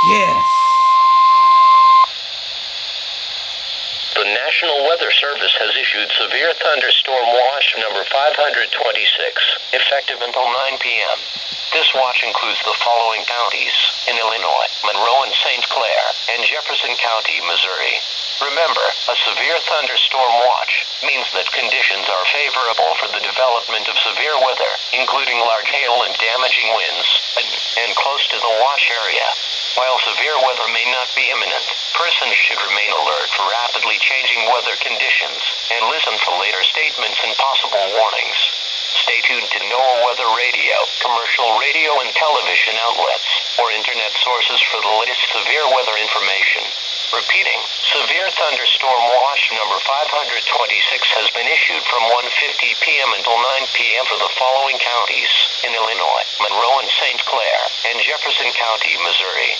Yes. The National Weather Service has issued severe thunderstorm watch number 526, effective until 9 p.m. This watch includes the following counties in Illinois: Monroe and St. Clair, and Jefferson County, Missouri. Remember, a severe thunderstorm watch means that conditions are favorable for the development of severe weather, including large hail and damaging winds, and close to the watch area. While severe weather may not be imminent, persons should remain alert for rapidly changing weather conditions and listen for later statements and possible warnings. Stay tuned to NOAA Weather Radio, commercial radio and television outlets, or internet sources for the latest severe weather information. Repeating, severe thunderstorm watch number 526 has been issued from 1:50 p.m. until 9 p.m. for the following counties in Illinois: Monroe and St. Clair, and Jefferson County, Missouri.